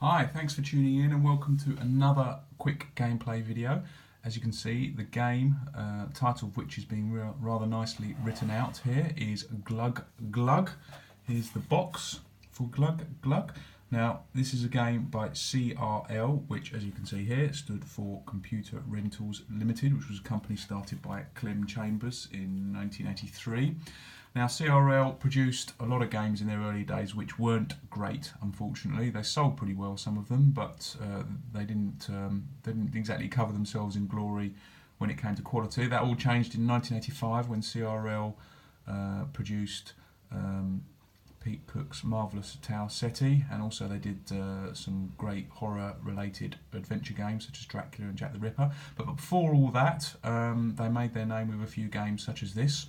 Hi, thanks for tuning in and welcome to another quick gameplay video. As you can see, the game, title of which is being rather nicely written out here, is Glug Glug. Here's the box for Glug Glug. Now, this is a game by CRL, which, as you can see here, stood for Computer Rentals Limited, which was a company started by Clem Chambers in 1983. Now, CRL produced a lot of games in their early days which weren't great, unfortunately. They sold pretty well, some of them, but they didn't exactly cover themselves in glory when it came to quality. That all changed in 1985 when CRL produced Pete Cook's marvellous Tau Ceti, and also they did some great horror-related adventure games such as Dracula and Jack the Ripper. But before all that, they made their name with a few games such as this.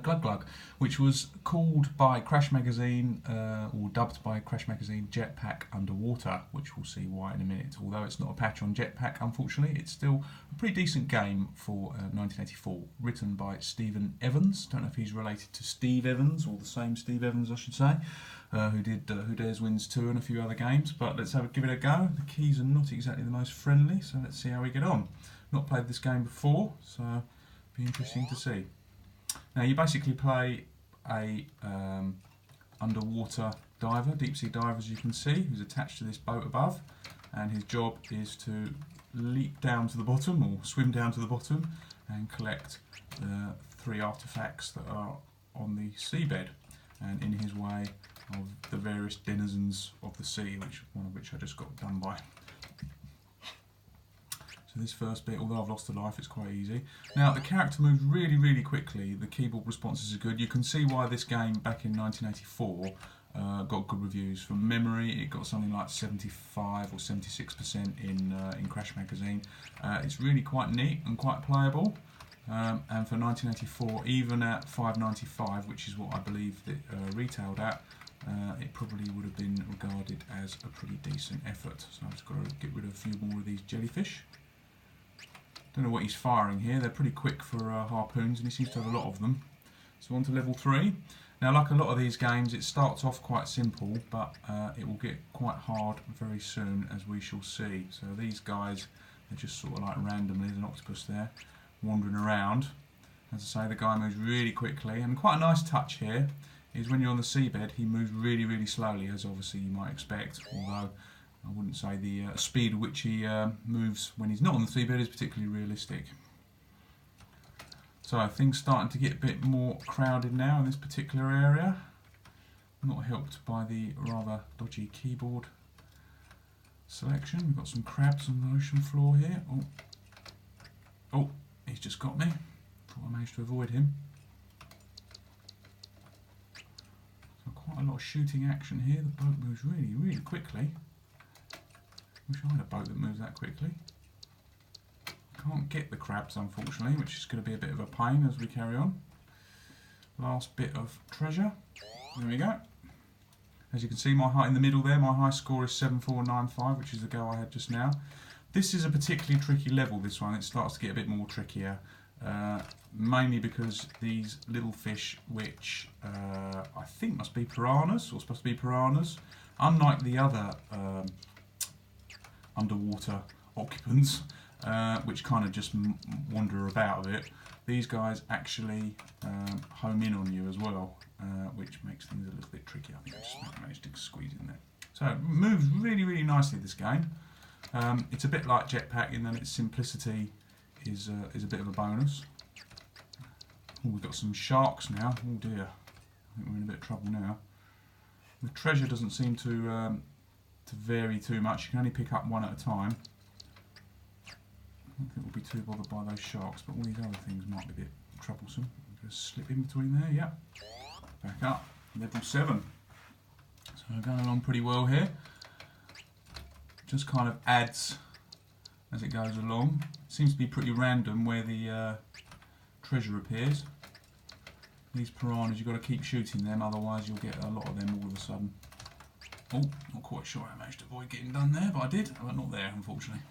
Glug Glug, which was called by Crash Magazine, or dubbed by Crash Magazine, Jetpack Underwater, which we'll see why in a minute. Although it's not a patch on Jetpack, unfortunately, it's still a pretty decent game for 1984. Written by Stephen Evans. Don't know if he's related to Steve Evans, or the same Steve Evans, I should say, who did Who Dares Wins 2 and a few other games. But let's give it a go. The keys are not exactly the most friendly, so let's see how we get on. Not played this game before, so it'll be interesting to see. Now you basically play a underwater diver, deep sea diver, as you can see, who's attached to this boat above, and his job is to leap down to the bottom or swim down to the bottom and collect the 3 artefacts that are on the seabed and in his way of the various denizens of the sea, one of which I just got done by. So this first bit, although I've lost a life, it's quite easy. Now the character moves really quickly, the keyboard responses are good. You can see why this game back in 1984 got good reviews. From memory it got something like 75 or 76% in Crash Magazine. It's really quite neat and quite playable. And for 1984, even at $5.95, which is what I believe it retailed at, it probably would have been regarded as a pretty decent effort. So I've just got to get rid of a few more of these jellyfish. Don't know what he's firing here. They're pretty quick for harpoons, and he seems to have a lot of them. So on to level 3. Now, like a lot of these games, it starts off quite simple, but it will get quite hard very soon, as we shall see. So these guys, they're just sort of like randomly, there's an octopus there, wandering around. As I say, the guy moves really quickly, and quite a nice touch here is when you're on the seabed, he moves really slowly, as obviously you might expect, although I wouldn't say the speed at which he moves when he's not on the seabed is particularly realistic. So things starting to get a bit more crowded now in this particular area. Not helped by the rather dodgy keyboard selection. We've got some crabs on the ocean floor here. Oh, he's just got me. Thought I managed to avoid him. So quite a lot of shooting action here. The boat moves really quickly. Wish I had a boat that moves that quickly. Can't get the crabs, unfortunately, which is going to be a bit of a pain as we carry on. Last bit of treasure. There we go. As you can see, in the middle there, my high score is 7495, which is the go I had just now. This is a particularly tricky level, this one. It starts to get a bit more trickier. Mainly because these little fish, which I think must be piranhas, or supposed to be piranhas, unlike the other underwater occupants, which kind of just wander about a bit. These guys actually home in on you as well, which makes things a little bit tricky. I think I just managed to squeeze in there. So it moves really nicely, this game. It's a bit like Jetpack in that its simplicity is a bit of a bonus. Oh, we've got some sharks now. Oh dear, I think we're in a bit of trouble now. The treasure doesn't seem to vary too much. You can only pick up one at a time. I don't think we'll be too bothered by those sharks, but all these other things might be a bit troublesome. Just slip in between there, yeah. Back up, level 7. So we're going along pretty well here. Just kind of adds as it goes along. Seems to be pretty random where the treasure appears. These piranhas, you've got to keep shooting them, otherwise you'll get a lot of them all of a sudden. Oh, not quite sure I managed to avoid getting done there, but I did, but not there, unfortunately.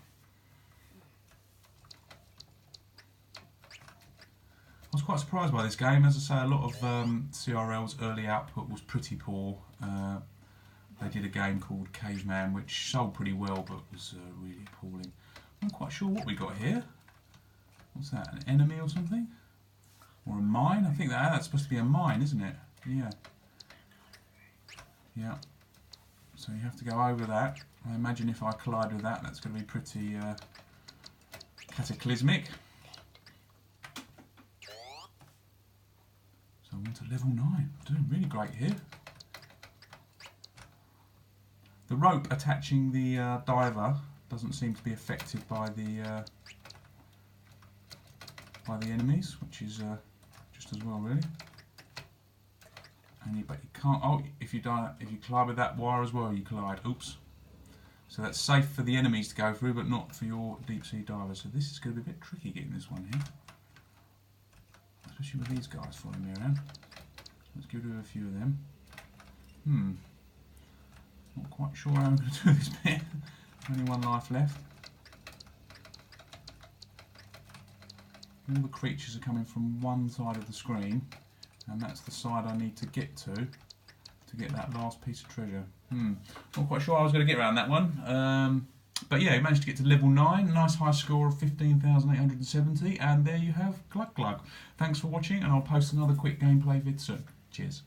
I was quite surprised by this game. As I say, a lot of CRL's early output was pretty poor. they did a game called Caveman, which sold pretty well, but was really appalling. I'm not quite sure what we got here. What's that? An enemy or something? Or a mine? I think that's supposed to be a mine, isn't it? Yeah. Yeah. So you have to go over that. I imagine if I collide with that, that's going to be pretty cataclysmic. So I'm on to level 9. Doing really great here. The rope attaching the diver doesn't seem to be affected by the enemies, which is just as well, really. But you can't. Oh, if you collide with that wire as well, you collide. Oops. So that's safe for the enemies to go through, but not for your deep sea divers. So this is going to be a bit tricky getting this one here, especially with these guys following me around. Let's get rid of a few of them. Not quite sure how I'm going to do this bit. Only one life left. All the creatures are coming from one side of the screen, and that's the side I need to get to get that last piece of treasure. Not quite sure how I was going to get around that one. But yeah, I managed to get to level 9, nice high score of 15,870, and there you have Glug Glug. Thanks for watching, and I'll post another quick gameplay vid soon. Cheers.